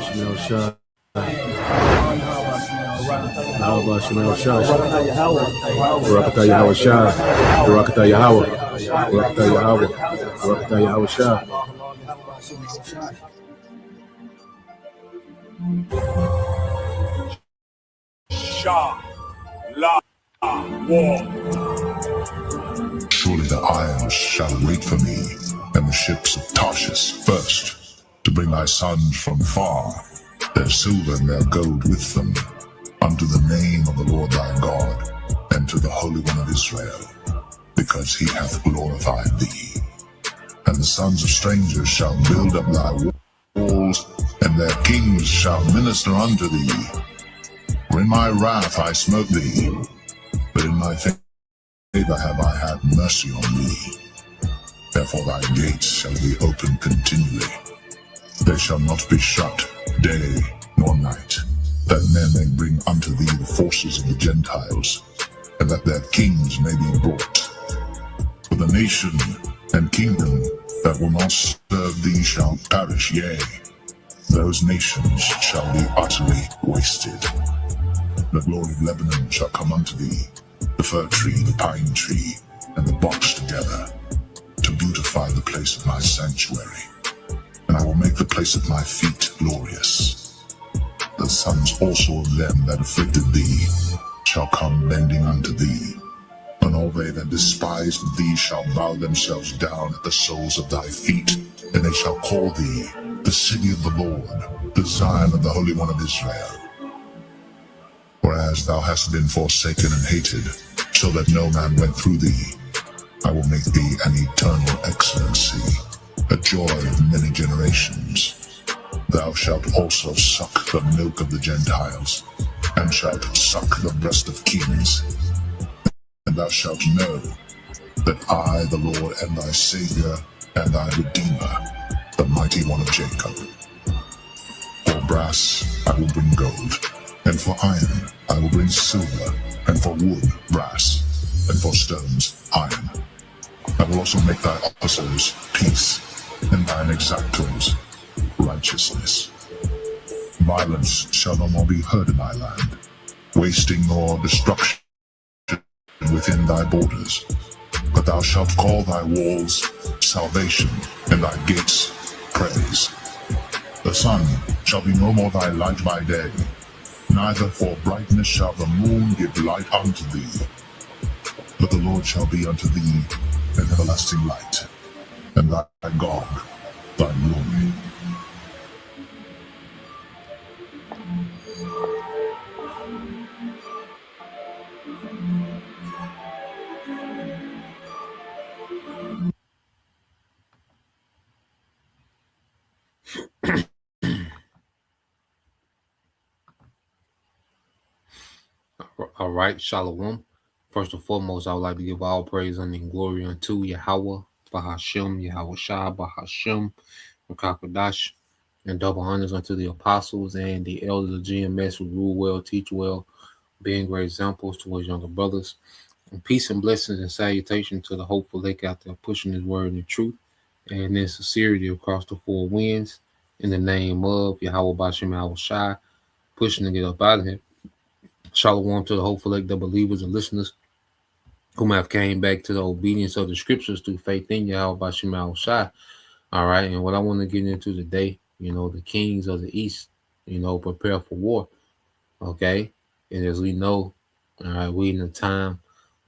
Shamil Shah. Yahweh Shamil Shah. Barakatah Yahweh Shah. Barakatah Yahweh. Barakatah Yahweh. Barakatah Yahweh Shah. Shah. La. War. Surely the isles shall wait for me, and the ships of Tarshish first, to bring thy sons from far, their silver and their gold with them, unto the name of the Lord thy God, and to the Holy One of Israel, because he hath glorified thee. And the sons of strangers shall build up thy walls, and their kings shall minister unto thee. For in my wrath I smote thee, but in my favor have I had mercy on thee. Therefore thy gates shall be open continually. They shall not be shut day nor night, that men may bring unto thee the forces of the Gentiles, and that their kings may be brought. For the nation and kingdom that will not serve thee shall perish, yea, those nations shall be utterly wasted. The glory of Lebanon shall come unto thee, the fir tree, the pine tree, and the box together, to beautify the place of my sanctuary. And I will make the place of my feet glorious. The sons also of them that afflicted thee shall come bending unto thee, and all they that despised thee shall bow themselves down at the soles of thy feet, and they shall call thee the city of the Lord, the Zion of the Holy One of Israel. Whereas thou hast been forsaken and hated, so that no man went through thee, I will make thee an eternal excellency, a joy of many generations. Thou shalt also suck the milk of the Gentiles, and shalt suck the breast of kings. And thou shalt know that I, the Lord, am thy Savior and thy Redeemer, the mighty one of Jacob. For brass I will bring gold, and for iron I will bring silver, and for wood brass, and for stones iron. I will also make thy officers peace, and thine exactors righteousness. Violence shall no more be heard in thy land, wasting nor destruction within thy borders. But thou shalt call thy walls salvation, and thy gates praise. The sun shall be no more thy light by day, neither for brightness shall the moon give light unto thee. But the Lord shall be unto thee an everlasting light, and thy God thy glory. All right, Shalom. First and foremost, I would like to give all praise and glory unto Yahweh, Bahashem, Yahweh Shah, Bahashem, Rakakadash, and double honors unto the apostles and the elders of GMS who rule well, teach well, being great examples towards younger brothers. And peace and blessings and salutation to the hopeful lake out there pushing his word in truth and in sincerity across the four winds in the name of Yahweh Bashem Yahweh Shai, pushing to get up out of here. Shalom to the hopeful lake, the believers and listeners whom have came back to the obedience of the scriptures through faith in Yahweh Bashem Yahweh Shai. All right, and what I want to get into today, the kings of the east, prepare for war. Okay, and as we know, all right, we in a time,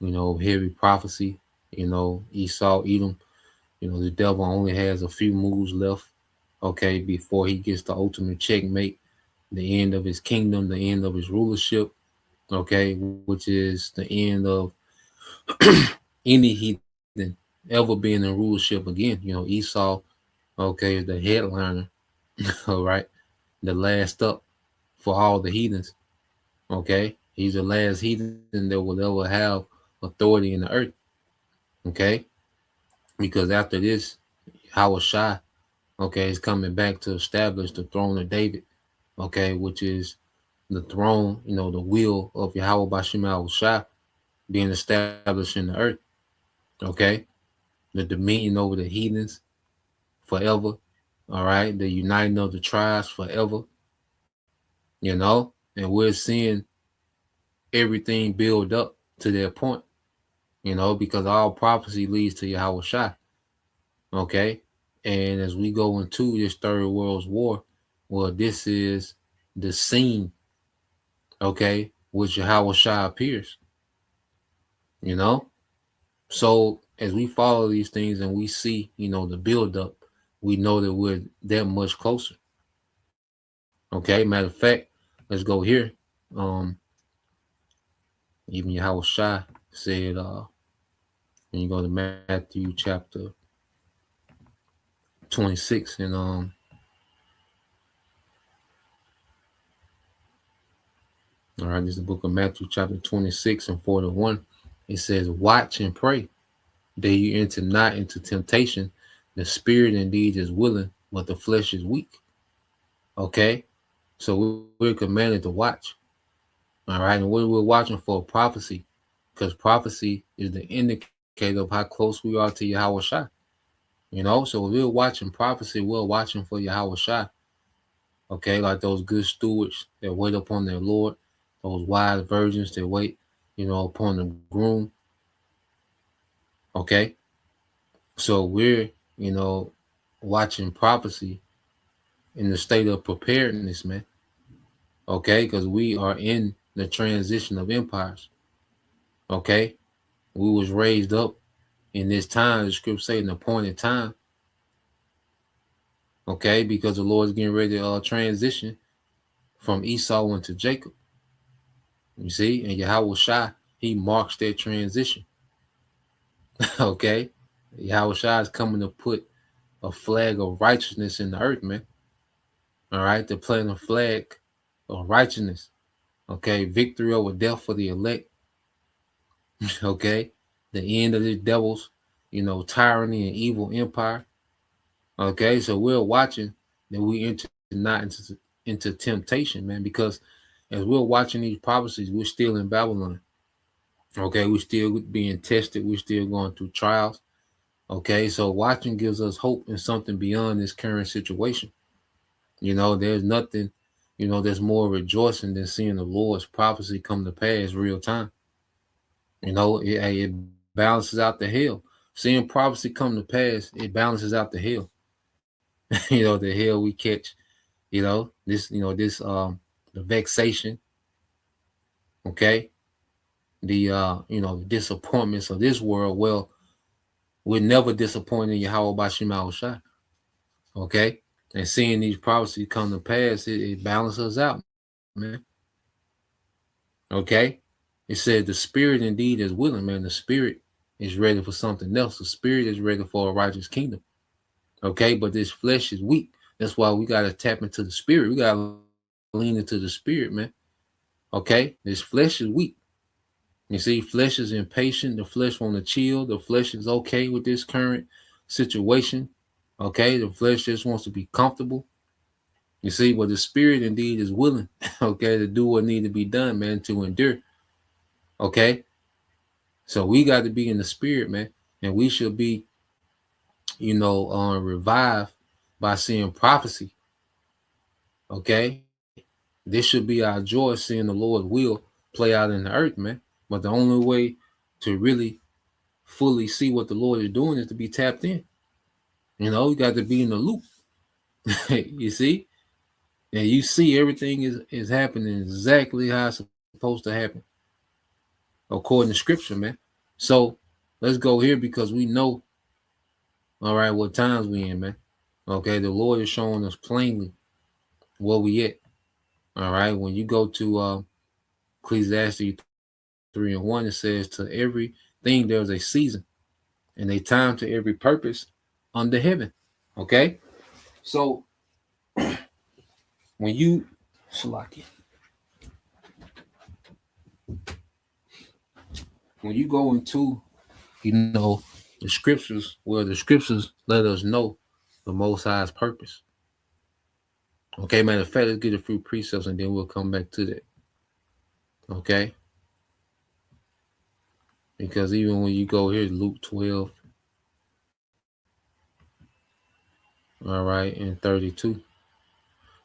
of heavy prophecy. Esau, Edom. The devil only has a few moves left. Okay, before he gets the ultimate checkmate, the end of his kingdom, the end of his rulership. Okay, which is the end of any heathen ever being in rulership again. Esau, okay, is the headliner. All right, the last up for all the heathens. Okay, he's the last heathen that will ever have authority in the earth. Okay, because after this, Howard Shai, okay, is coming back to establish the throne of David. Okay, which is the throne, the will of Yahweh Bashem Yahweh Shai being established in the earth. Okay, the dominion over the heathens forever. All right, the uniting of the tribes forever. you know, and we're seeing everything build up to that point, you know, because all prophecy leads to Yahweh Shai. Okay. And as we go into this third world war, well, this is the scene, okay, which Yahweh Shai appears, you know. So as we follow these things and we see, you know, the build up, we know that we're that much closer. Okay. Matter of fact, let's go here. Even Yahweh Shai said, when you go to Matthew chapter 26 and all right, this is the book of Matthew chapter 26 and 41. It says, watch and pray that you enter not into temptation. The spirit indeed is willing, but the flesh is weak. Okay, so we're commanded to watch. All right, and what we're watching for prophecy, because prophecy is the indicator of how close we are to Yahweh Shai. You know, so if we're watching prophecy, we're watching for Yahweh Shai. Okay, like those good stewards that wait upon their Lord, those wise virgins that wait, you know, upon the groom. Okay, so we're, you know, watching prophecy in the state of preparedness, man. Okay, because we are in the transition of empires. Okay, we was raised up in this time, the scripture say, an appointed time. Okay, because the Lord's getting ready to transition from Esau into Jacob. You see, and Yahweh Shai, he marks that transition. Okay, Yahweh Shai is coming to put a flag of righteousness in the earth, man. All right, to plant a flag of righteousness. Okay, victory over death for the elect. Okay, the end of the devil's, you know, tyranny and evil empire. Okay, so we're watching that we enter not into temptation, man, because as we're watching these prophecies, we're still in Babylon. Okay, we're still being tested, we're still going through trials. Okay, so watching gives us hope in something beyond this current situation. You know, there's nothing, you know, there's more rejoicing than seeing the Lord's prophecy come to pass real time. You know, it balances out the hell. Seeing prophecy come to pass, it balances out the hell. You know, the hell we catch, you know, this, the vexation, okay, the you know, the disappointments of this world. Well, we're never disappointed in Yahweh Bashim Shai. Okay. And seeing these prophecies come to pass, it balances us out, man. Okay. It said the spirit indeed is willing, man. The spirit is ready for something else. The spirit is ready for a righteous kingdom. Okay. But this flesh is weak. That's why we got to tap into the spirit. We got to lean into the spirit, man. Okay. This flesh is weak. You see, flesh is impatient. The flesh want to chill. The flesh is okay with this current situation. Okay. The flesh just wants to be comfortable. You see, but the spirit indeed is willing, okay, to do what needs to be done, man, to endure. Okay. So we got to be in the spirit, man. And we should be, you know, revived by seeing prophecy. Okay. This should be our joy, seeing the Lord's will play out in the earth, man. But the only way to really fully see what the Lord is doing is to be tapped in. You know, you got to be in the loop. You see? And you see everything is happening exactly how it's supposed to happen, according to scripture, man. So let's go here because we know, all right, what times we in, man. Okay, the Lord is showing us plainly where we at. All right, when you go to Ecclesiastes 3:1, it says, to everything there's a season and a time to every purpose under heaven. Okay, so when you go into, you know, the scriptures, where the scriptures let us know the Most High's purpose. Okay, matter of fact, let's get a few precepts and then we'll come back to that. Okay, because even when you go here, Luke 12, all right, and 32,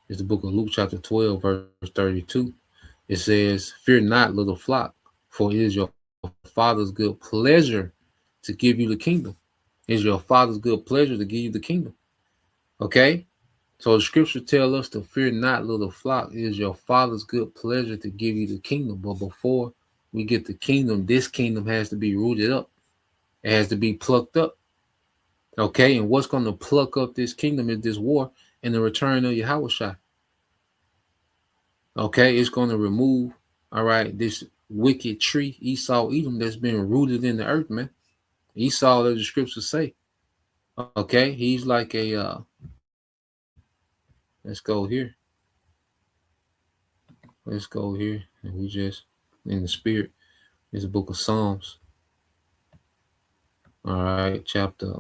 It's the book of Luke chapter 12, verse 32. It says, "Fear not, little flock, for it is your Father's good pleasure to give you the kingdom." It's your Father's good pleasure to give you the kingdom. Okay? So the scripture tells us to fear not, little flock. It is your Father's good pleasure to give you the kingdom. But before we get the kingdom, this kingdom has to be rooted up. It has to be plucked up. Okay? And what's going to pluck up this kingdom is this war and the return of Yahushua. Okay? It's going to remove, all right, this wicked tree, Esau, Edom, that's been rooted in the earth, man. Esau, as the scriptures say. Okay? He's like a, let's go here. Let's go here. And we just, in the spirit, it's a book of Psalms. All right, chapter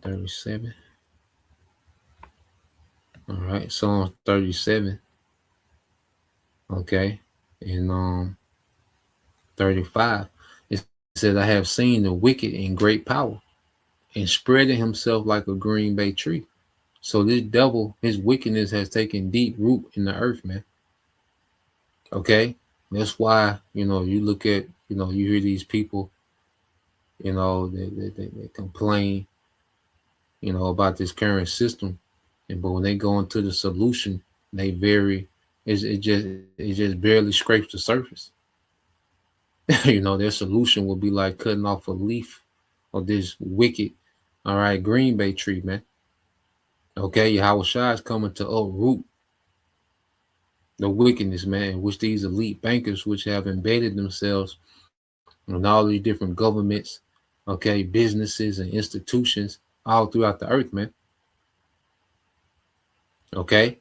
37. All right, Psalm 37. Okay, and 35. It says, "I have seen the wicked in great power, and spreading himself like a green bay tree." So this devil, his wickedness has taken deep root in the earth, man. Okay, that's why you look at you hear these people, they complain, about this current system, but when they go into the solution, they it just barely scrapes the surface. Their solution will be like cutting off a leaf of this wicked, all right, green bay tree, man. Okay, Yahushua is coming to uproot the wickedness, man, which these elite bankers, which have embedded themselves in all these different governments, okay, businesses and institutions all throughout the earth, man. Okay,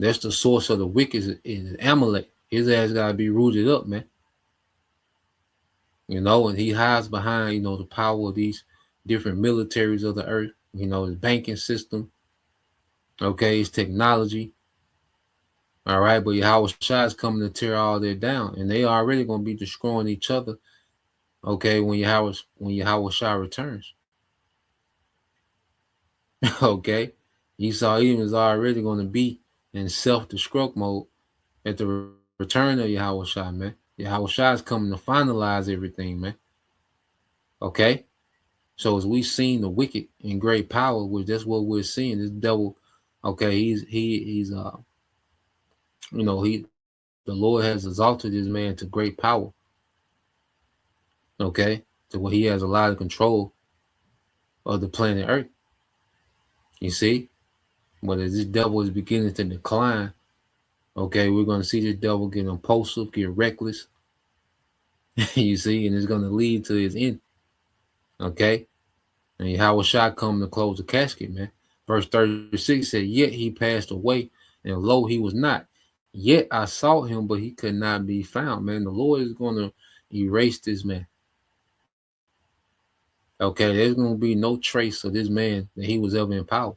that's the source of the wicked is Amalek. His ass gotta be rooted up, man. And he hides behind, the power of these different militaries of the earth, his banking system, okay, his technology. All right, but Yahushua is coming to tear all that down, and they already gonna be destroying each other. Okay, when Yahushua returns. Okay, Esau Edom is already going to be in self-destruct mode at the return of Yahushua, man. Yahushua is coming to finalize everything, man. Okay, so as we've seen the wicked in great power, which that's what we're seeing. This devil, okay, he's the Lord has exalted this man to great power. Okay, to where he has a lot of control of the planet Earth. You see, but as this devil is beginning to decline, okay, we're going to see this devil get impulsive, get reckless. You see, and it's going to lead to his end. Okay, and Yahushua come to close the casket, man. Verse 36 said, "Yet he passed away, and lo, he was not. Yet I sought him, but he could not be found." Man, the Lord is going to erase this man. Okay, there's going to be no trace of this man that he was ever in power.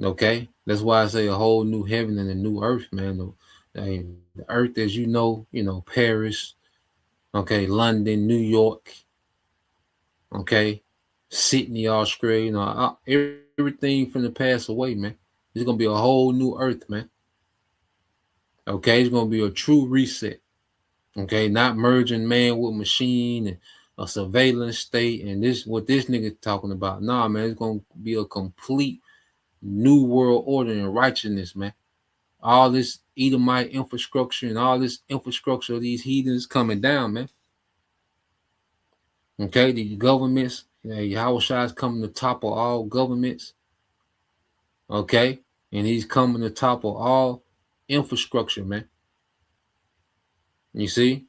Okay, that's why I say a whole new heaven and a new earth, man. The earth, as Paris, okay, London, New York, okay, Sydney, Australia, everything from the past away, man. It's gonna be a whole new earth, man. Okay, it's gonna be a true reset. Okay, not merging man with machine and a surveillance state and what this nigga talking about. Nah, man, it's gonna be a complete new world order and righteousness, man. All this Edomite infrastructure and all this infrastructure of these heathens coming down, man. Okay, the governments, Yahushua is coming to topple all governments. Okay, and he's coming to topple all infrastructure, man. You see,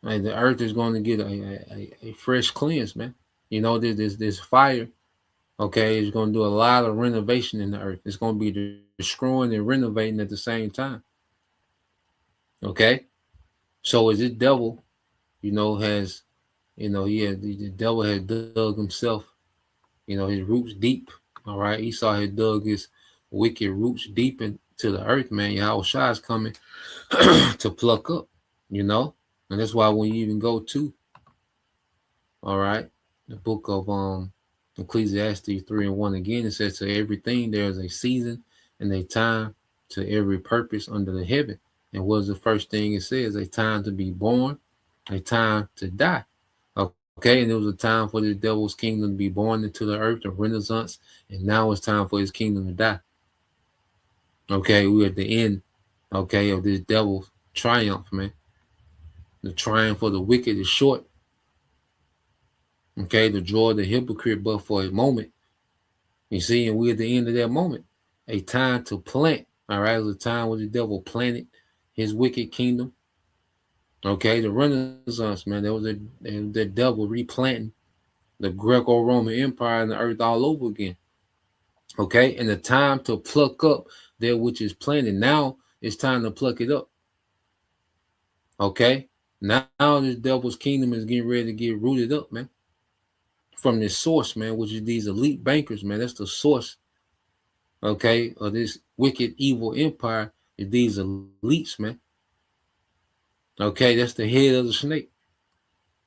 like the earth is going to get a fresh cleanse, man. This fire. Okay, it's going to do a lot of renovation in the earth. It's going to be destroying and renovating at the same time. Okay, so as this devil, the devil has dug himself, his roots deep. All right, Esau had dug his wicked roots deep into the earth, man. Yahushua is coming to pluck up, and that's why when you even go to, all right, the book of Ecclesiastes 3:1 again, it says, to everything there is a season and a time to every purpose under the heaven. And what's the first thing it says? A time to be born, a time to die. Okay, and there was a time for the devil's kingdom to be born into the earth, the Renaissance, and now it's time for his kingdom to die. Okay, we're at the end, okay, of this devil's triumph, man. The triumph for the wicked is short. Okay, the joy of the hypocrite but for a moment. You see, and we're at the end of that moment. A time to plant. All right, it was a time where the devil planted his wicked kingdom. Okay, the Renaissance, man, there was the devil replanting the Greco-Roman Empire and the earth all over again. Okay, and the time to pluck up that which is planted. Now it's time to pluck it up. Okay, now this devil's kingdom is getting ready to get rooted up, man. From this source, man, which is these elite bankers, man. That's the source, okay, of this wicked, evil empire, is these elites, man. Okay, that's the head of the snake.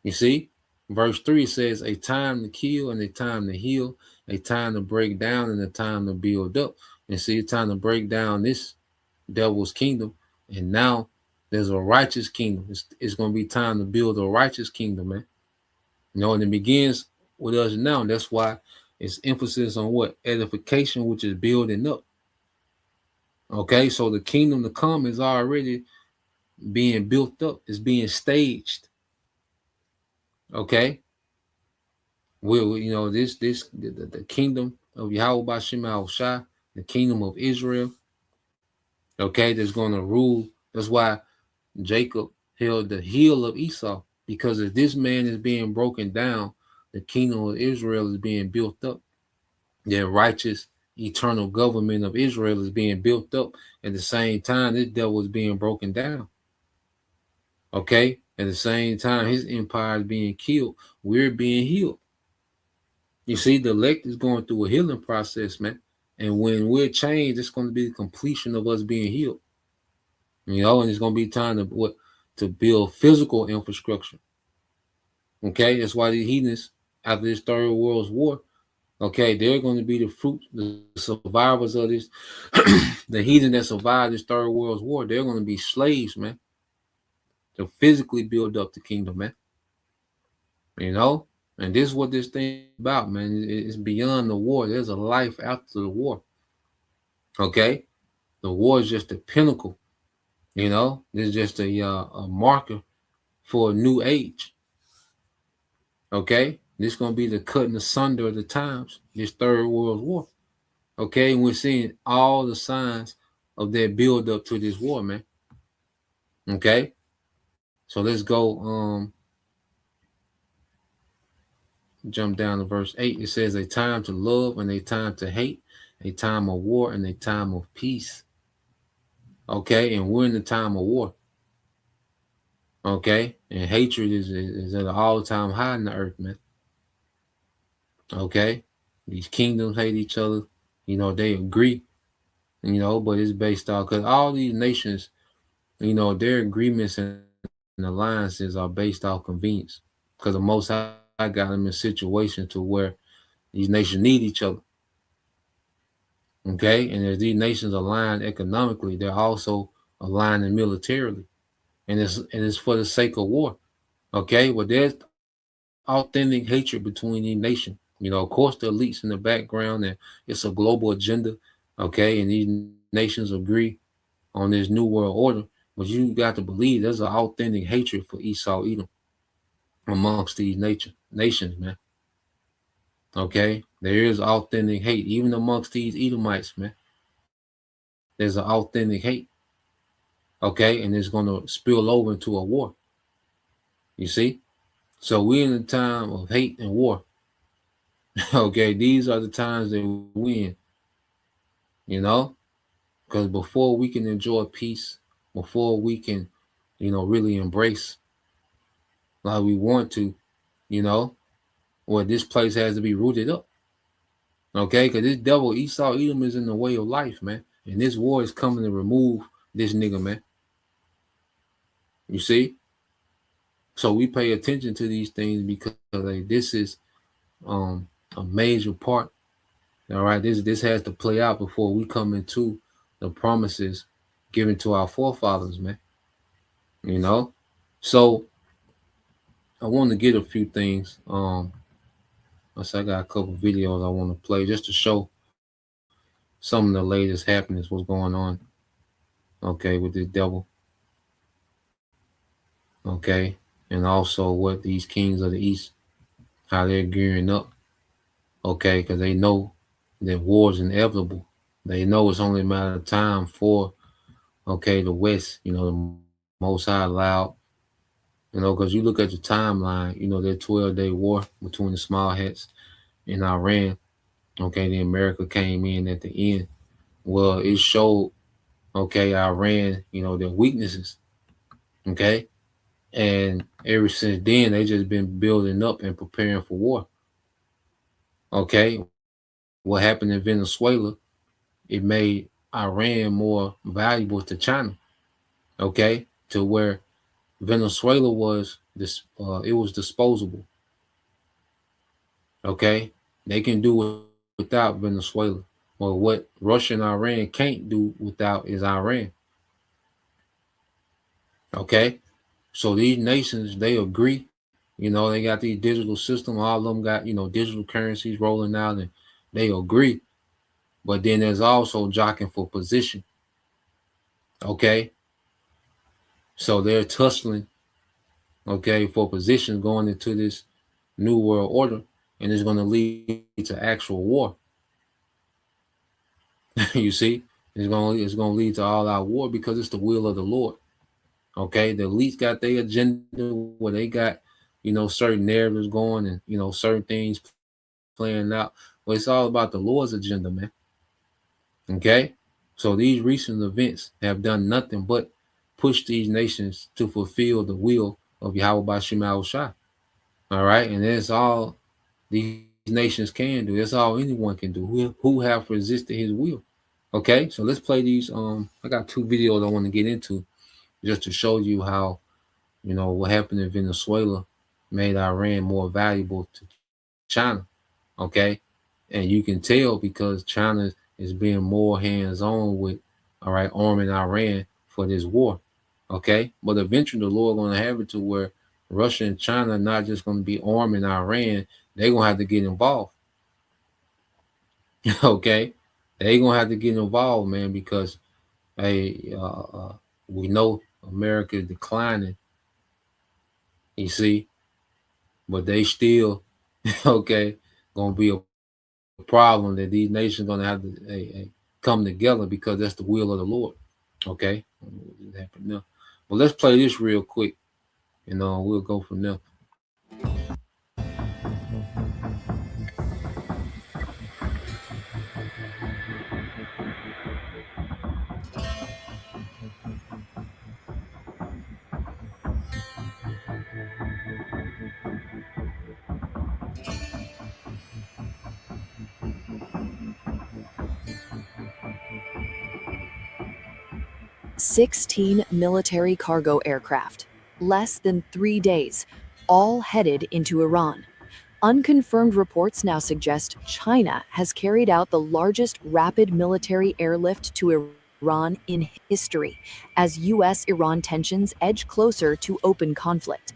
You see, verse 3 says, a time to kill and a time to heal, a time to break down and a time to build up. And see, it's time to break down this devil's kingdom. And now there's a righteous kingdom. It's going to be time to build a righteous kingdom, man. You know, and it begins with us now. That's why it's emphasis on what? Edification, which is building up. Okay, so the kingdom to come is already being built up. It's being staged. Okay, you know, the kingdom of Yahweh Bashim Al-Shah, the kingdom of Israel. Okay, that's going to rule. That's why Jacob held the heel of Esau, because if this man is being broken down, the kingdom of Israel is being built up. The righteous, eternal government of Israel is being built up. At the same time, this devil is being broken down. Okay, at the same time, his empire is being killed. We're being healed. You see, the elect is going through a healing process, man. And when we're changed, it's going to be the completion of us being healed. You know, and it's going to be time to build physical infrastructure. Okay, that's why the heathens, after this Third World War, okay, they're going to be the survivors of this, the heathen that survived this Third World War. They're going to be slaves, man, to physically build up the kingdom, man. You know, and this is what this thing is about, man. It's beyond the war. There's a life after the war. Okay, the war is just the pinnacle. You know, it's just a marker for a new age. Okay, this is going to be the cutting asunder of the times, this Third World War. Okay, and we're seeing all the signs of that build up to this war, man. Okay, so let's go jump down to verse 8. It says, a time to love and a time to hate, a time of war and a time of peace. Okay, and we're in the time of war. Okay, and hatred is at an all-time high in the earth, man. Okay, these kingdoms hate each other. You know, they agree, you know, but it's based off, because all these nations, you know, their agreements and alliances are based off convenience, because the Most High got them in a situation to where these nations need each other. Okay, and as these nations align economically, they're also aligning militarily, and it's for the sake of war. Okay, well, there's authentic hatred between these nations. You know, of course, the elites in the background, and it's a global agenda. Okay, and these nations agree on this new world order, but you got to believe there's an authentic hatred for Esau Edom amongst these nations, man. Okay, there is authentic hate even amongst these Edomites, man. There's an authentic hate. Okay, and it's going to spill over into a war. You see, so we're in a time of hate and war. Okay, these are the times that we win. You know, because before we can enjoy peace, before we can, you know, really embrace like we want to, you know, well, this place has to be rooted up. Okay, because this devil Esau Edom is in the way of life, man. And this war is coming to remove this nigga, man. You see? So we pay attention to these things because like, this is a major part. All right, this has to play out before we come into the promises given to our forefathers, man. You know, so I want to get a few things. I got a couple videos I want to play just to show some of the latest happenings, what's going on. Okay, with this devil. Okay, and also what these kings of the east, how they're gearing up. Okay, because they know that war is inevitable. They know it's only a matter of time for the West. The Most High allowed. Because you look at the timeline. That 12-day war between the small hats and Iran. Okay, then America came in at the end. Well, it showed Iran, their weaknesses. Okay, and ever since then they just been building up and preparing for war. Okay, what happened in Venezuela? It made Iran more valuable to China. Okay, to where Venezuela was it was disposable. Okay, they can do it without Venezuela. Well, what Russia and Iran can't do without is Iran. Okay, so these nations, they agree. They got these digital systems. All of them got digital currencies rolling out, and they agree. But then there's also jockeying for position. Okay, so they're tussling. Okay, for position going into this new world order, and it's going to lead to actual war. You see, it's going to lead to all out war because it's the will of the Lord. Okay, the elites got their agenda where they got certain narratives going and certain things playing out. But it's all about the Lord's agenda, man. Okay, so these recent events have done nothing but push these nations to fulfill the will of Yahweh Bashim Al-Shah. All right, and that's all these nations can do. That's all anyone can do who have resisted his will. Okay, so let's play these. I got two videos I want to get into just to show you how what happened in Venezuela made Iran more valuable to China. Okay, and you can tell because China is being more hands-on with arming Iran for this war. Okay, but eventually the Lord going to have it to where Russia and China are not just going to be arming Iran, they're going to have to get involved. Okay, they're going to have to get involved, man, because we know America is declining, you see, but they still going to be a problem that these nations going to have to come together because that's the will of the Lord. Okay, but let's play this real quick, and we'll go from there. "16 military cargo aircraft, less than 3 days, all headed into Iran. Unconfirmed reports now suggest China has carried out the largest rapid military airlift to Iran in history, as U.S.-Iran tensions edge closer to open conflict.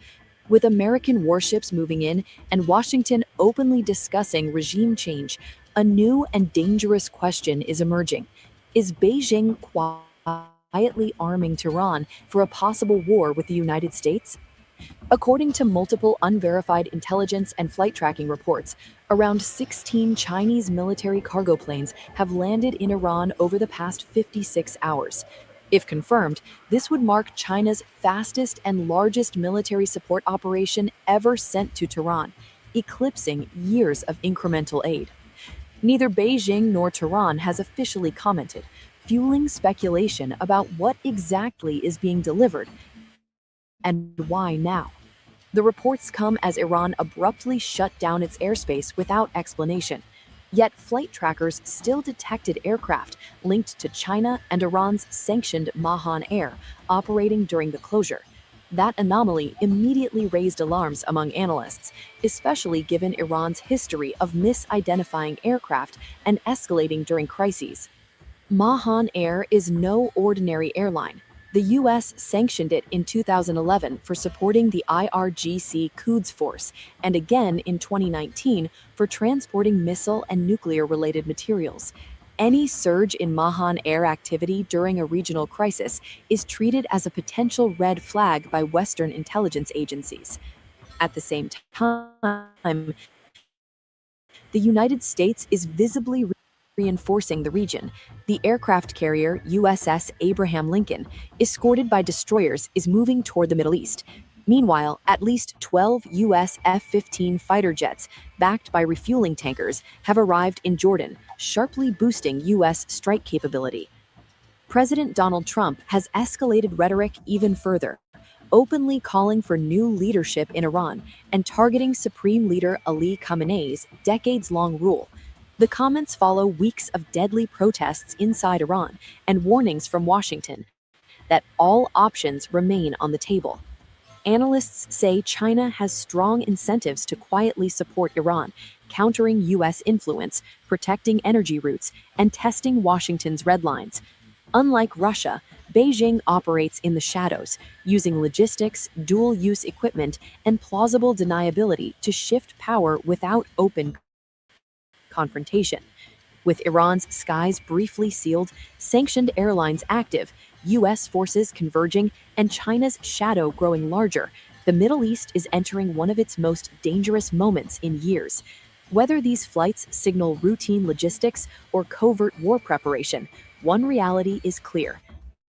With American warships moving in and Washington openly discussing regime change, a new and dangerous question is emerging. Is Beijing quietly arming Tehran for a possible war with the United States? According to multiple unverified intelligence and flight tracking reports, around 16 Chinese military cargo planes have landed in Iran over the past 56 hours. If confirmed, this would mark China's fastest and largest military support operation ever sent to Tehran, eclipsing years of incremental aid. Neither Beijing nor Tehran has officially commented, fueling speculation about what exactly is being delivered and why now. The reports come as Iran abruptly shut down its airspace without explanation. Yet flight trackers still detected aircraft linked to China and Iran's sanctioned Mahan Air operating during the closure. That anomaly immediately raised alarms among analysts, especially given Iran's history of misidentifying aircraft and escalating during crises. Mahan Air is no ordinary airline. The US sanctioned it in 2011 for supporting the IRGC Quds Force, and again in 2019 for transporting missile and nuclear related materials. Any surge in Mahan Air activity during a regional crisis is treated as a potential red flag by Western intelligence agencies. At the same time, the United States is visibly reinforcing the region. The aircraft carrier USS Abraham Lincoln, escorted by destroyers, is moving toward the Middle East. Meanwhile, at least 12 US F 15 fighter jets, backed by refueling tankers, have arrived in Jordan, sharply boosting US strike capability. President Donald Trump has escalated rhetoric even further, openly calling for new leadership in Iran and targeting Supreme Leader Ali Khamenei's decades long rule. The comments follow weeks of deadly protests inside Iran and warnings from Washington that all options remain on the table. Analysts say China has strong incentives to quietly support Iran, countering U.S. influence, protecting energy routes, and testing Washington's red lines. Unlike Russia, Beijing operates in the shadows, using logistics, dual use equipment, and plausible deniability to shift power without open confrontation. With Iran's skies briefly sealed, sanctioned airlines active, U.S. forces converging, and China's shadow growing larger, the Middle East is entering one of its most dangerous moments in years. Whether these flights signal routine logistics or covert war preparation, one reality is clear.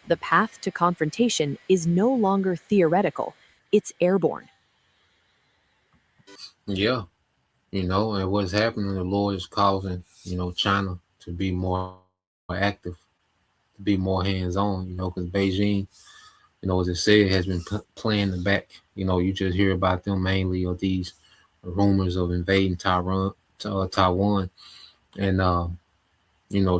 The path to confrontation is no longer theoretical, it's airborne. Yeah, and what's happening, the Lord is causing, China to be more active, to be more hands-on, because Beijing, as it said, has been playing the back. You just hear about them mainly of these rumors of invading Taiwan, and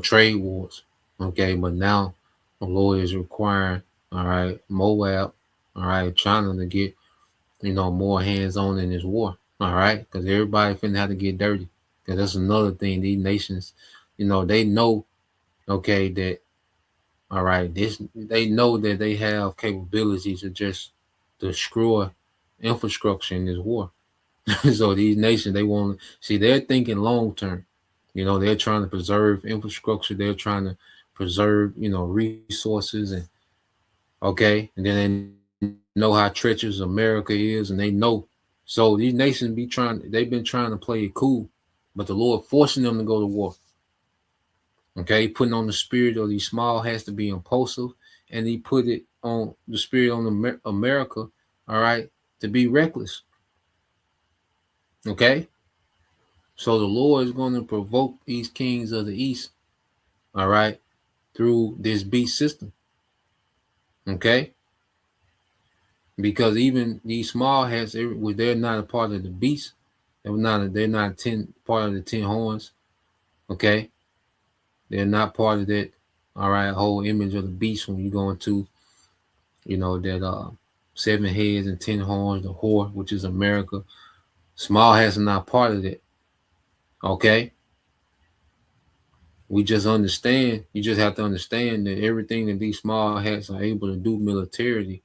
trade wars. Okay, but now the Lord is requiring, all right, Moab, all right, China to get, more hands-on in this war. All right, because everybody finna have to get dirty. Because that's another thing. These nations, they know, okay, that all right, they know that they have capabilities to just destroy infrastructure in this war. So these nations, they want to see, they're thinking long term. They're trying to preserve infrastructure. They're trying to preserve, resources, and okay, and then they know how treacherous America is, and they know. So these nations they've been trying to play it cool, but the Lord forcing them to go to war. Okay, putting on the spirit of these small has to be impulsive, and he put it on the spirit on America, all right, to be reckless. Okay, so the Lord is going to provoke these kings of the east, all right, through this beast system. Okay, because even these small hats, they're not a part of the beast. They're not part of the 10 horns. Okay, they're not part of that. All right, whole image of the beast when you go into, that 7 heads and 10 horns, the whore, which is America. Small hats are not part of that. Okay, we just understand. You just have to understand that everything that these small hats are able to do militarily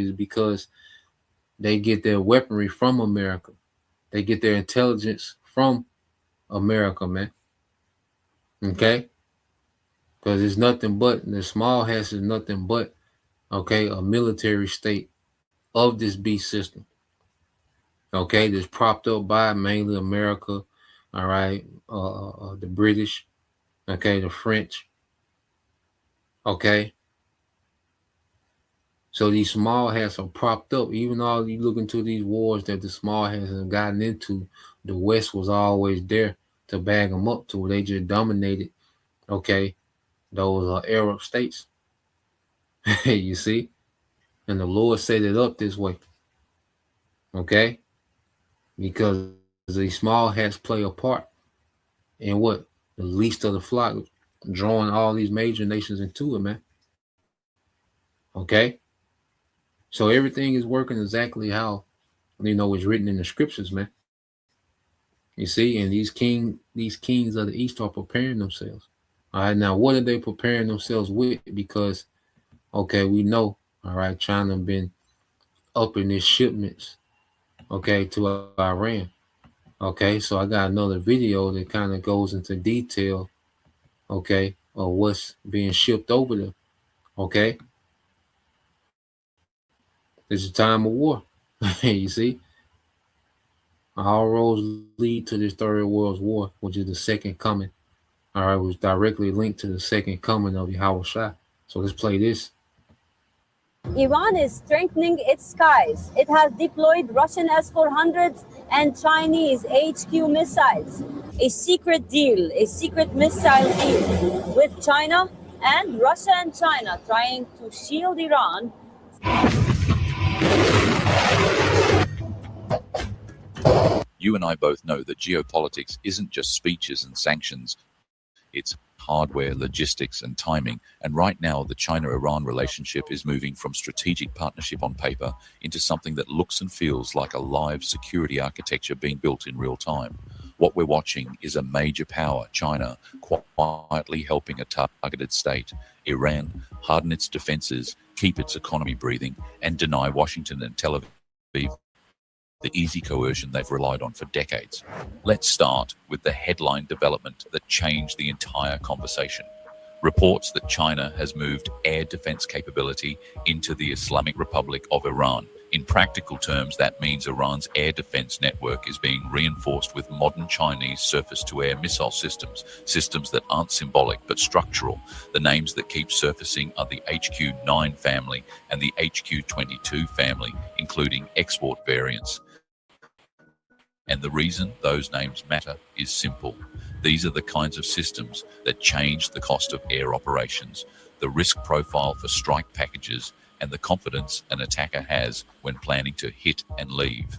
is because they get their weaponry from America. They get their intelligence from America, man. Okay? Because it's nothing but, the small hats is nothing but, okay, a military state of this beast system. Okay? That's propped up by mainly America, all right, the British, okay, the French, okay? So these small hats are propped up. Even though you look into these wars that the small hats have gotten into, the West was always there to bag them up to where they just dominated, okay, those Arab states. You see? And the Lord set it up this way, okay? Because these small hats play a part in what? The least of the flock, drawing all these major nations into it, man. Okay? So everything is working exactly how it's written in the scriptures, man. You see, and these kings of the east are preparing themselves. All right, now what are they preparing themselves with? Because okay, we know, all right, China been upping its shipments, okay, to Iran. Okay, so I got another video that kind of goes into detail, okay, of what's being shipped over there. Okay, it's a time of war. You see, all roads lead to this third world war, which is the second coming. All right, which directly linked to the second coming of Yahweh Shai. So let's play this. Iran is strengthening its skies. It has deployed Russian S-400s and Chinese HQ missiles. A secret deal, a secret missile deal with China and Russia and China trying to shield Iran. You and I both know that geopolitics isn't just speeches and sanctions. It's hardware, logistics, and timing. And right now, the China-Iran relationship is moving from strategic partnership on paper into something that looks and feels like a live security architecture being built in real time. What we're watching is a major power, China, quietly helping a targeted state, Iran, harden its defenses, keep its economy breathing, and deny Washington and Tel Aviv the easy coercion they've relied on for decades. Let's start with the headline development that changed the entire conversation. Reports that China has moved air defense capability into the Islamic Republic of Iran. In practical terms, that means Iran's air defense network is being reinforced with modern Chinese surface-to-air missile systems, systems that aren't symbolic but structural. The names that keep surfacing are the HQ-9 family and the HQ-22 family, including export variants. And the reason those names matter is simple. These are the kinds of systems that change the cost of air operations, the risk profile for strike packages, and the confidence an attacker has when planning to hit and leave.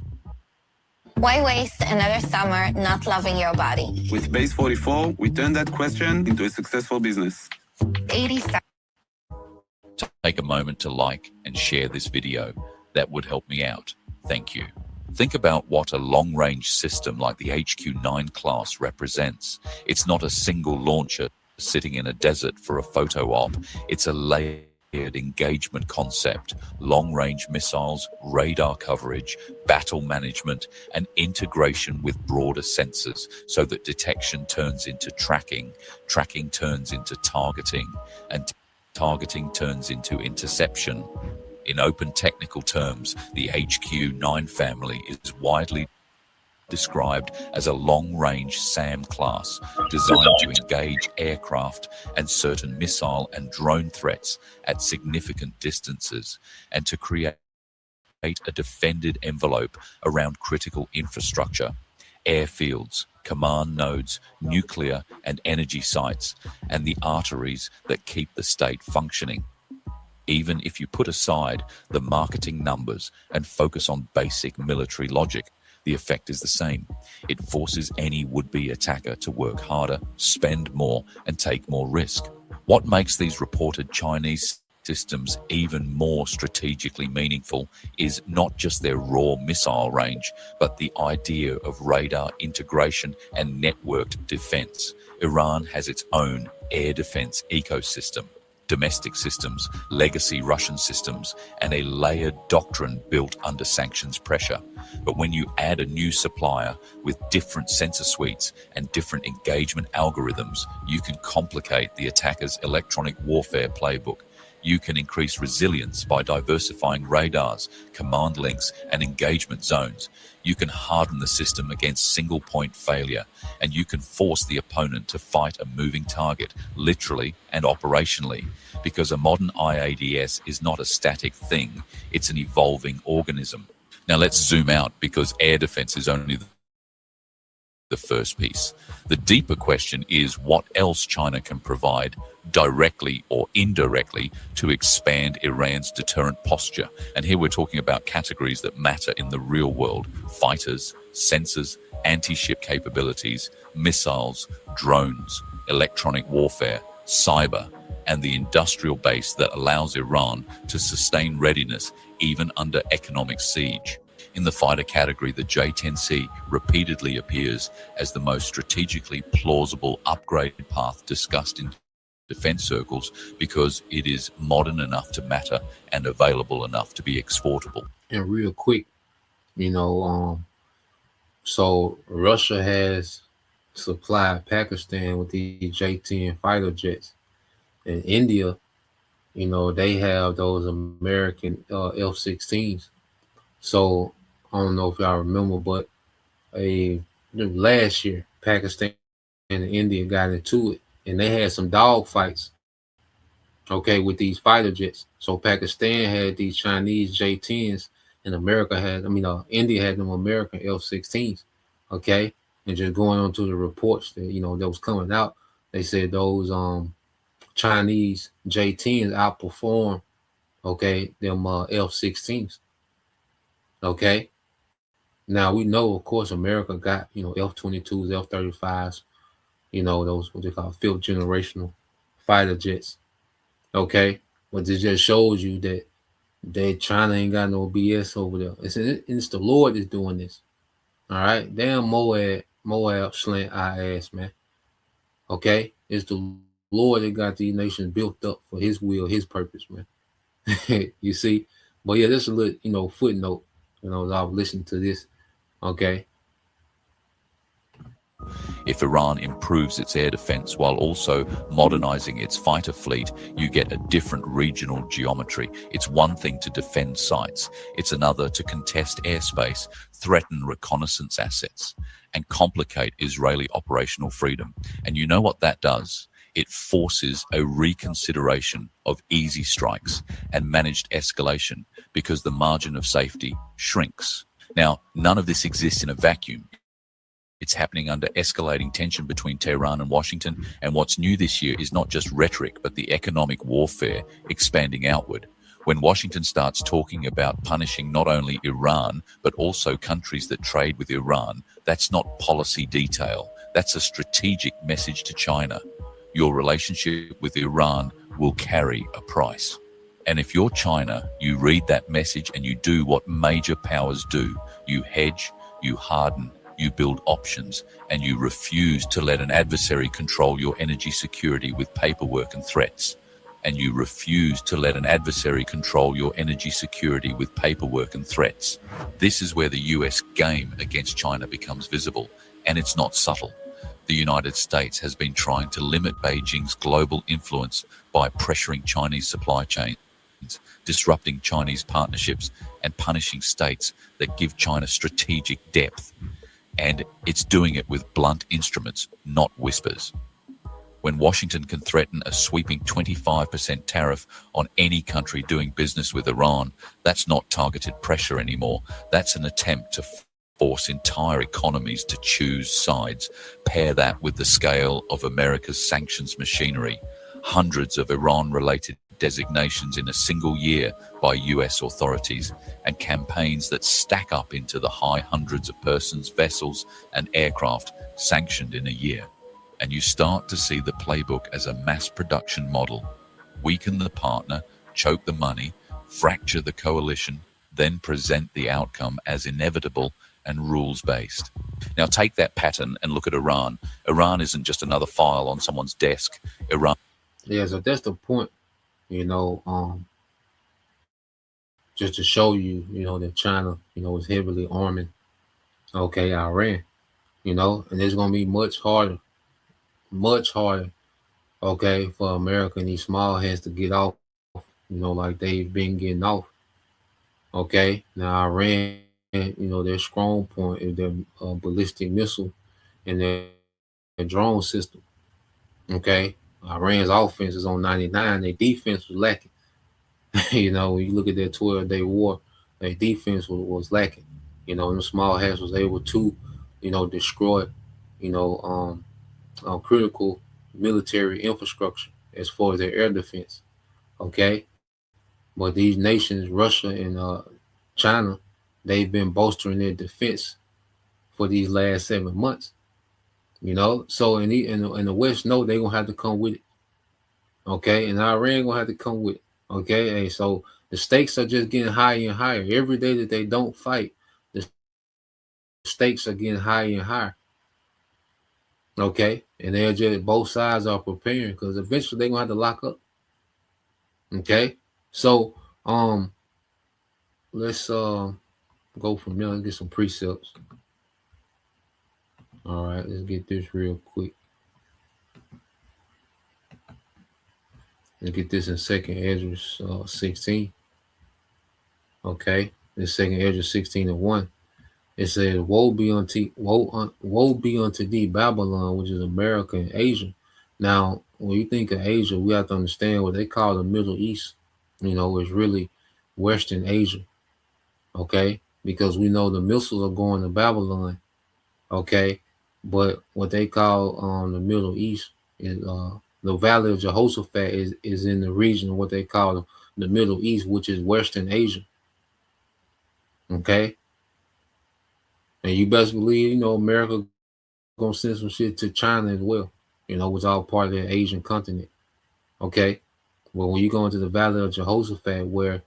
Why waste another summer not loving your body? With Base 44, we turn that question into a successful business. 87. Take a moment to like and share this video. That would help me out. Thank you. Think about what a long-range system like the HQ-9 class represents. It's not a single launcher sitting in a desert for a photo op. It's a layered engagement concept, long-range missiles, radar coverage, battle management, and integration with broader sensors so that detection turns into tracking, tracking turns into targeting, and targeting turns into interception. In open technical terms, the HQ-9 family is widely described as a long-range SAM class designed to engage aircraft and certain missile and drone threats at significant distances and to create a defended envelope around critical infrastructure, airfields, command nodes, nuclear and energy sites, and the arteries that keep the state functioning. Even if you put aside the marketing numbers and focus on basic military logic, the effect is the same. It forces any would-be attacker to work harder, spend more, and take more risk. What makes these reported Chinese systems even more strategically meaningful is not just their raw missile range, but the idea of radar integration and networked defense. Iran has its own air defense ecosystem. Domestic systems, legacy Russian systems, and a layered doctrine built under sanctions pressure. But when you add a new supplier with different sensor suites and different engagement algorithms, you can complicate the attacker's electronic warfare playbook. You can increase resilience by diversifying radars, command links, and engagement zones. You can harden the system against single-point failure, and you can force the opponent to fight a moving target, literally and operationally, because a modern IADS is not a static thing, it's an evolving organism. Now let's zoom out, because air defense is only the first piece. The deeper question is what else China can provide, directly or indirectly, to expand Iran's deterrent posture. And here we're talking about categories that matter in the real world: fighters, sensors, anti-ship capabilities, missiles, drones, electronic warfare, cyber, and the industrial base that allows Iran to sustain readiness even under economic siege. In the fighter category, the J-10C repeatedly appears as the most strategically plausible upgrade path discussed in defense circles because it is modern enough to matter and available enough to be exportable. And real quick, so Russia has supplied Pakistan with these J-10 fighter jets, and India, they have those American F-16s. So I don't know if y'all remember, but last year Pakistan and India got into it, and they had some dog fights, with these fighter jets. So Pakistan had these Chinese J-10s, and India had them American F-16s, and just going on to the reports that that was coming out, they said those Chinese J-10s outperform them F-16s. Now we know, of course, America got F-22s, F-35s, those what they call fifth generational fighter jets. But it just shows you that China ain't got no BS over there. It's the Lord that's doing this. All right, damn Moab slant our ass, man. It's the Lord that got these nations built up for His will, His purpose, man. You see, but yeah, that's a little footnote. As I was listening to this. If Iran improves its air defense while also modernizing its fighter fleet, you get a different regional geometry. It's one thing to defend sites. It's another to contest airspace, threaten reconnaissance assets, and complicate Israeli operational freedom. And you know what that does? It forces a reconsideration of easy strikes and managed escalation because the margin of safety shrinks. Now, none of this exists in a vacuum. It's happening under escalating tension between Tehran and Washington, and what's new this year is not just rhetoric, but the economic warfare expanding outward. When Washington starts talking about punishing not only Iran, but also countries that trade with Iran, that's not policy detail. That's a strategic message to China. Your relationship with Iran will carry a price. And if you're China, you read that message and you do what major powers do. You hedge, you harden, you build options, and you refuse to let an adversary control your energy security with paperwork and threats. And you refuse to let an adversary control your energy security with paperwork and threats. This is where the US game against China becomes visible, and it's not subtle. The United States has been trying to limit Beijing's global influence by pressuring Chinese supply chains, disrupting Chinese partnerships, and punishing states that give China strategic depth. And it's doing it with blunt instruments, not whispers. When Washington can threaten a sweeping 25% tariff on any country doing business with Iran, that's not targeted pressure anymore. That's an attempt to force entire economies to choose sides. Pair that with the scale of America's sanctions machinery. Hundreds of Iran-related designations in a single year by US authorities, and campaigns that stack up into the high hundreds of persons, vessels, and aircraft sanctioned in a year. And you start to see the playbook as a mass production model. Weaken the partner, choke the money, fracture the coalition, then present the outcome as inevitable and rules-based. Now take that pattern and look at Iran. Iran isn't just another file on someone's desk. Iran. Yeah, so that's the point. Just to show you, that China, is heavily arming, Iran, and it's going to be much harder, for America and these small hands to get off, like they've been getting off. Now Iran, their strong point is their ballistic missile and their drone system. Iran's offense is on 99. Their defense was lacking. When you look at their 12-day war, their defense was lacking. Them small hats was able to, destroy, critical military infrastructure as far as their air defense. But these nations, Russia and China, they've been bolstering their defense for these last 7 months. So in the West, know they're gonna have to come with it. And Iran gonna have to come with it. Hey, so The stakes are just getting higher and higher. Every day that they don't fight, the stakes are getting higher and higher. Okay, and they're just both sides are preparing because eventually they're gonna have to lock up. Okay, so let's go from there and get some precepts. All right, let's get this real quick. Let's get this in 2nd Ezra 16. Okay, this 2nd Ezra 16:1. It says, woe be unto thee, Babylon, which is America and Asia. Now, when you think of Asia, we have to understand what they call the Middle East. You know, it's really Western Asia. Okay, because we know the missiles are going to Babylon. Okay, but what they call the Middle East is the Valley of Jehoshaphat is in the region of what they call the Middle East, which is Western Asia. Okay, and you best believe, you know, America gonna send some shit to China as well. You know, it's all part of the Asian continent. Okay, well, when you go into the Valley of Jehoshaphat, where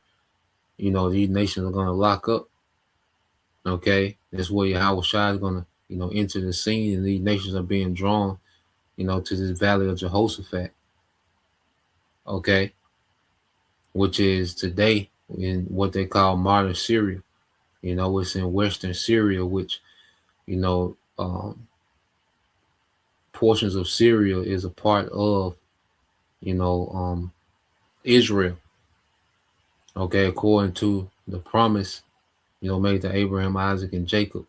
you know these nations are gonna lock up. Okay, that's where Yahweh Shai is gonna, you know, enter the scene, and these nations are being drawn, you know, to this Valley of Jehoshaphat. Okay, which is today in what they call modern Syria. You know, it's in Western Syria, which, you know, portions of Syria is a part of, you know, Israel. Okay, according to the promise, you know, made to Abraham, Isaac, and Jacob.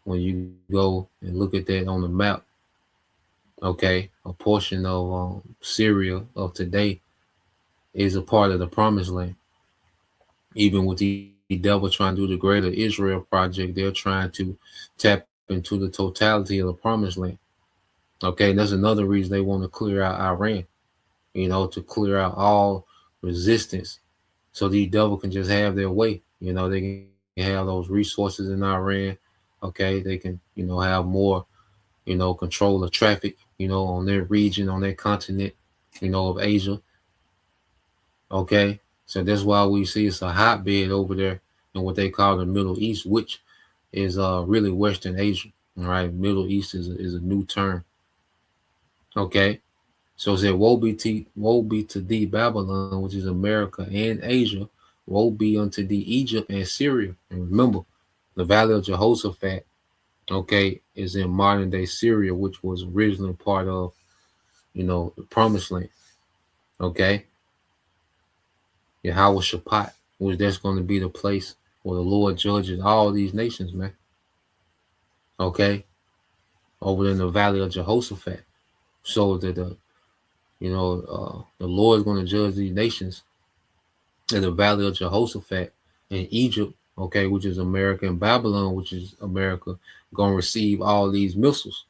When you go and look at that on the map, okay, a portion of Syria of today is a part of the promised land. Even with the devil trying to do the greater Israel project, they're trying to tap into the totality of the promised land. Okay, and that's another reason they want to clear out Iran, you know, to clear out all resistance so the devil can just have their way. You know, they can have those resources in Iran. Okay, they can, you know, have more, you know, control of traffic, you know, on their region, on their continent, you know, of Asia. Okay, so that's why we see it's a hotbed over there in what they call the Middle East, which is really Western Asia. All right, Middle East is a new term. Okay, so it said, woe be to thee, Babylon, which is America and Asia. Woe be unto thee, Egypt and Syria. And remember, the Valley of Jehoshaphat, okay, is in modern day Syria, which was originally part of, you know, the Promised Land. Okay, Yahweh Shaphat, which that's going to be the place where the Lord judges all these nations, man. Okay, over in the Valley of Jehoshaphat, so that the Lord is going to judge these nations in the Valley of Jehoshaphat in Egypt, okay, which is America, and Babylon, which is America, going to receive all these missiles,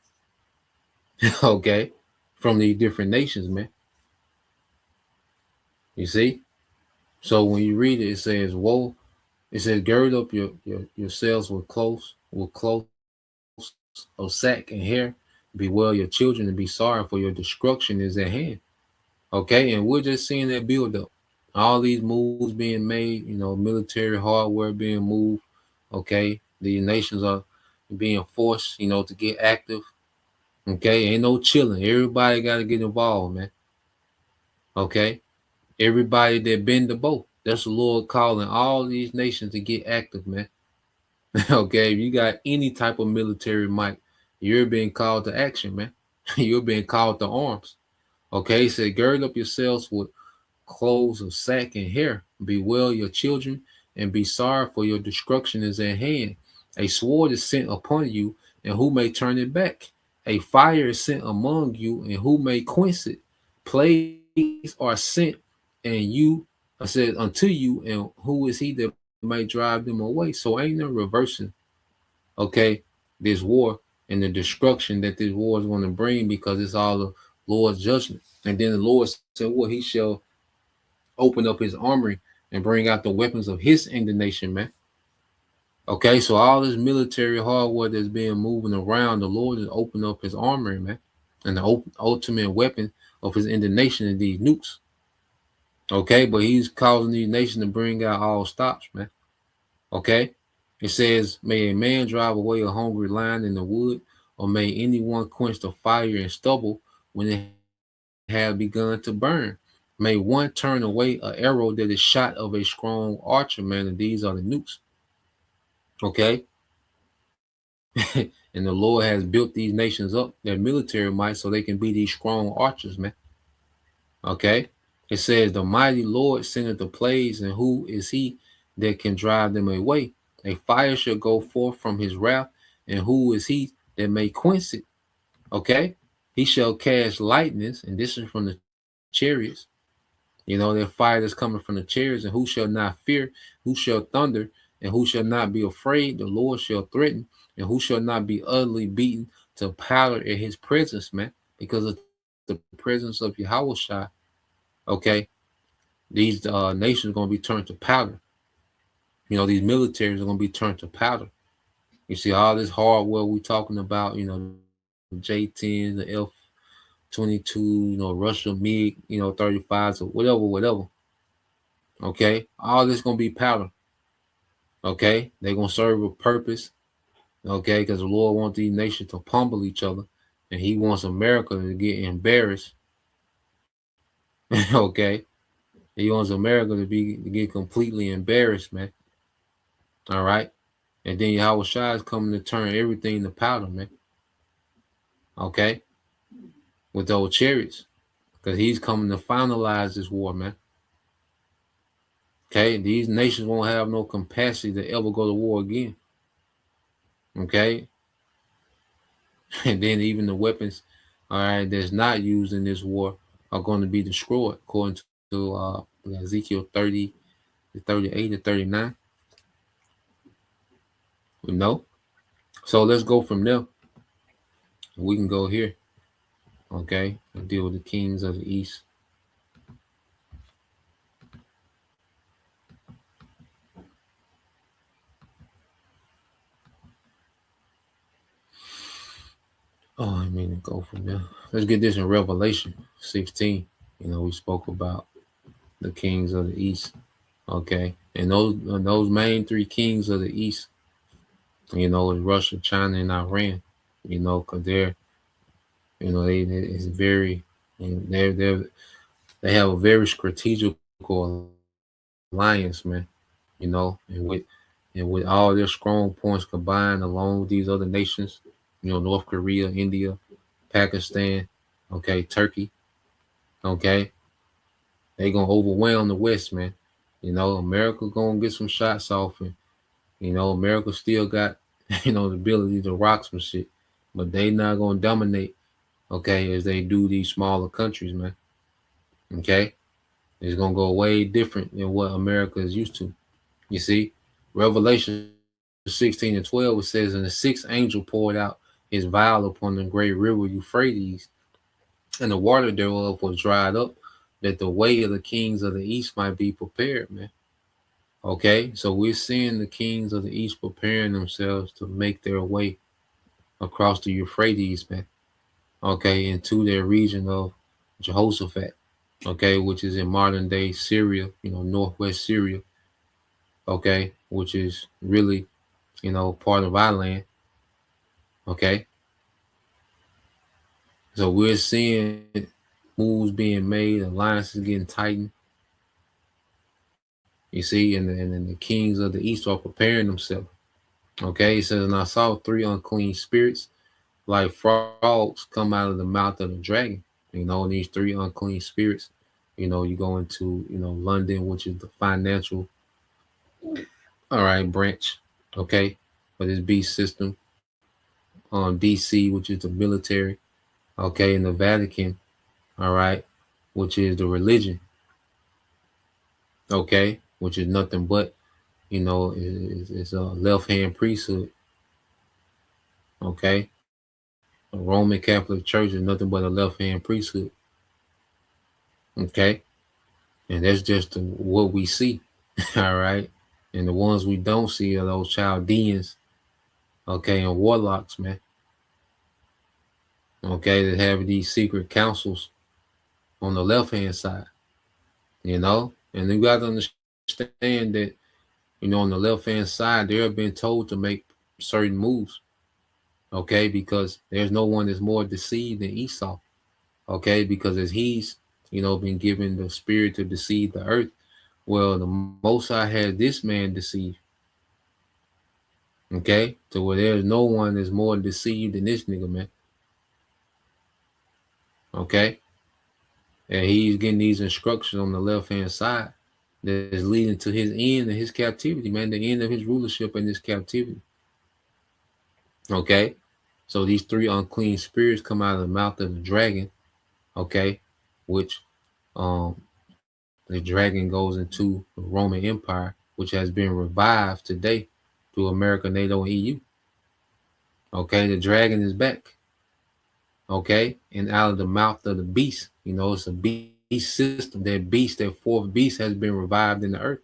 okay, from these different nations, man. You see? So when you read it, it says, woe, it says, gird up yourselves with clothes of sack and hair, bewail your children and be sorry, for your destruction is at hand. Okay, and we're just seeing that build up. All these moves being made, you know, military hardware being moved. Okay, the nations are being forced, you know, to get active. Okay, ain't no chilling. Everybody got to get involved, man. Okay, everybody that bend the boat. That's the Lord calling all these nations to get active, man. Okay, if you got any type of military might, you're being called to action, man. You're being called to arms. Okay, he said, gird up yourselves with clothes of sack and hair, bewail your children, and be sorry, for your destruction is at hand. A sword is sent upon you, and who may turn it back? A fire is sent among you, and who may quench it? Plagues are sent, and you, I said, unto you, and who is he that may drive them away? So ain't no reversing, okay, this war and the destruction that this war is going to bring, because it's all the Lord's judgment. And then the Lord said, well, he shall open up his armory and bring out the weapons of his indignation, man. Okay, so all this military hardware that's being moving around, the Lord is opening up his armory, man. And the ultimate weapon of his indignation is these nukes. Okay, but he's causing these nations to bring out all stops, man. Okay, it says, may a man drive away a hungry lion in the wood, or may anyone quench the fire and stubble when it have begun to burn. May one turn away an arrow that is shot of a strong archer, man, and these are the nukes. Okay. And the Lord has built these nations up, their military might, so they can be these strong archers, man. Okay. It says, the mighty Lord sendeth the plagues, and who is he that can drive them away? A fire shall go forth from his wrath, and who is he that may quench it? Okay. He shall cast lightnings, and this is from the chariots. You know, that fire that's coming from the chariots, and who shall not fear? Who shall thunder? And who shall not be afraid? The Lord shall threaten, and who shall not be utterly beaten to powder in his presence, man? Because of the presence of Yahushua, okay, these nations are going to be turned to powder. You know, these militaries are going to be turned to powder. You see, all this hardware we talking about, you know, the J-10, the F-22, you know, Russia MiG, you know, 35s or whatever. Okay, all this going to be powder. Okay, they're going to serve a purpose. Okay, because the Lord wants these nations to pummel each other, and he wants America to get embarrassed. Okay, he wants America to get completely embarrassed, man. All right, and then Yahushua is coming to turn everything to powder, man. Okay, with those chariots, because he's coming to finalize this war, man. Okay, these nations won't have no capacity to ever go to war again. Okay, and then even the weapons, all right, that's not used in this war are going to be destroyed, according to Ezekiel 30, 38 to 39. We know. So let's go from there. We can go here. Okay, and deal with the kings of the east. Oh, I mean to go from there. Let's get this in Revelation 16. You know, we spoke about the kings of the east. Okay, and those main three kings of the east, you know, is Russia, China, and Iran. You know, because they're, you know, it's very, and they have a very strategical alliance, man. You know, and with all their strong points combined along with these other nations, you know, North Korea, India, Pakistan, okay, Turkey, okay, they gonna overwhelm the West, man. You know, America gonna get some shots off, and you know, America still got, you know, the ability to rock some shit, but they not gonna dominate, okay, as they do these smaller countries, man. Okay, it's gonna go way different than what America is used to. You see, Revelation 16 and 12, it says, and the sixth angel poured out his vial upon the great river Euphrates, and the water thereof was dried up, that the way of the kings of the east might be prepared, man. Okay, so we're seeing the kings of the east preparing themselves to make their way across the Euphrates, man. Okay, into their region of Jehoshaphat, okay, which is in modern day Syria, you know, northwest Syria, okay, which is really, you know, part of our land. Okay, so we're seeing moves being made, alliances getting tightened. You see, and the kings of the east are preparing themselves. Okay, it says, and I saw three unclean spirits like frogs come out of the mouth of the dragon. You know, these three unclean spirits, you know, you go into, you know, London, which is the financial, all right, branch, okay, for this beast system. DC, which is the military, okay, and the Vatican, all right, which is the religion, okay, which is nothing but, you know, it's a left-hand priesthood, okay. The Roman Catholic Church is nothing but a left-hand priesthood, okay, and that's just what we see, all right, and the ones we don't see are those Chaldeans, okay, and warlocks, man, okay, that have these secret councils on the left-hand side, you know, and you got to understand that, you know, on the left hand side, they have been told to make certain moves, okay, because there's no one that's more deceived than Esau, okay, because as he's, you know, been given the spirit to deceive the earth, well, the Most High had this man deceived, okay, to where there's no one that's more deceived than this nigga, man, okay, and he's getting these instructions on the left hand side that is leading to his end of his captivity, man, the end of his rulership in this captivity. Okay, so these three unclean spirits come out of the mouth of the dragon, okay, which the dragon goes into the Roman Empire, which has been revived today through America, NATO, and EU. Okay, the dragon is back. Okay, and out of the mouth of the beast, you know, it's a beast system. That beast, that fourth beast, has been revived in the earth.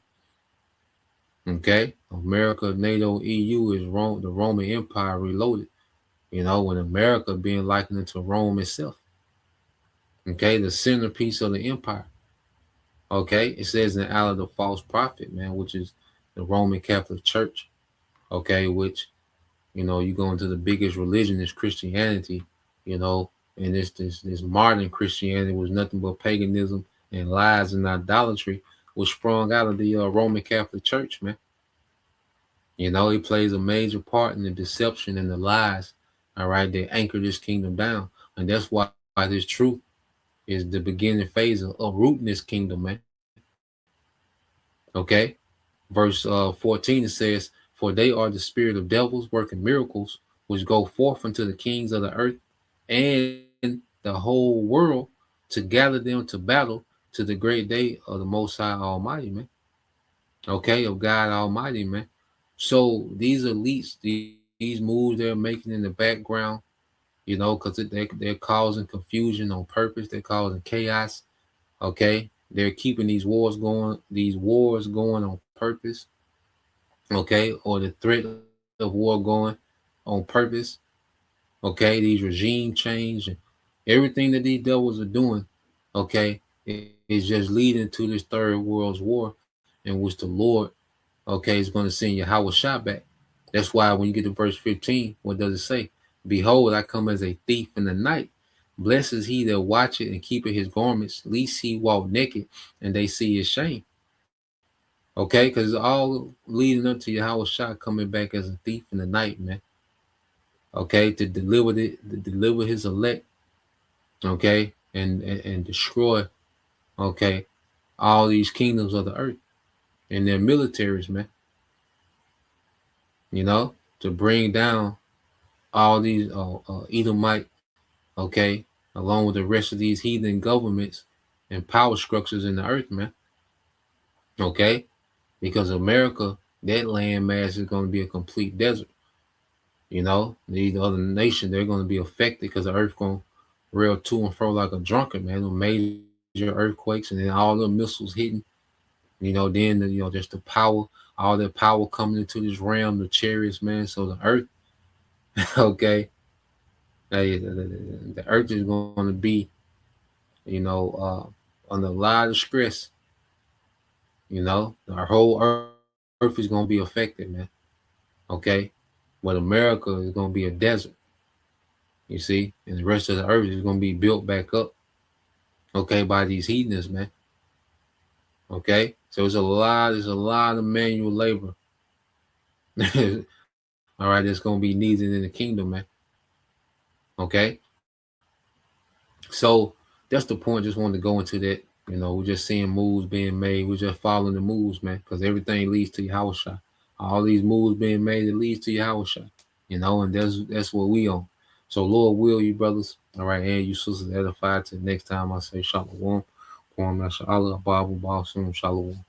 Okay, America, NATO, EU is the Roman Empire reloaded. You know, when America being likened to Rome itself. Okay, the centerpiece of the empire. Okay, it says in out of the false prophet, man, which is the Roman Catholic Church. Okay, which, you know, you go into the biggest religion is Christianity, you know, and this modern Christianity was nothing but paganism and lies and idolatry, was sprung out of the Roman Catholic Church, man. You know, it plays a major part in the deception and the lies, all right, they anchor this kingdom down. And that's why this truth is the beginning phase of uprooting this kingdom, man. Okay, verse 14, it says, for they are the spirit of devils working miracles, which go forth unto the kings of the earth and the whole world to gather them to battle to the great day of the Most High Almighty, man. Okay, of God Almighty, man. So these elites, these moves they're making in the background, you know, because they're causing confusion on purpose. They're causing chaos. Okay, they're keeping these wars going on purpose. Okay, or the threat of war going on purpose. Okay, these regime change and everything that these devils are doing, okay, is just leading to this third world's war, in which the Lord, okay, is going to send Yahweh Shah back. That's why when you get to verse 15, what does it say? Behold, I come as a thief in the night. Blessed is he that watcheth and keepeth his garments, lest he walk naked and they see his shame. Okay, because it's all leading up to Yahweh Shah coming back as a thief in the night, man. Okay, to deliver his elect, okay, and destroy, okay, all these kingdoms of the earth and their militaries, man. You know, to bring down all these Edomite, okay, along with the rest of these heathen governments and power structures in the earth, man. Okay, because America, that land mass is going to be a complete desert. You know, these other nations, they're going to be affected because the earth going to rail to and fro like a drunkard, man. Major earthquakes and then all the missiles hitting. You know, then just the power, all that power coming into this realm, the chariots, man. So the earth, okay, the earth is going to be, you know, under a lot of stress. You know, our whole earth is going to be affected, man. Okay, but America is going to be a desert. You see, and the rest of the earth is going to be built back up, okay, by these heathens, man. Okay, so there's a lot of manual labor. All right, that's going to be needed in the kingdom, man. Okay, so that's the point. Just wanted to go into that. You know, we're just seeing moves being made. We're just following the moves, man, because everything leads to Yahweh Shah. All these moves being made, it leads to Yahweh Shah. You know, and that's what we on. So Lord will you brothers, all right, and you sisters edified. Till next time I say shalom. Shalom, Bible, Shalom.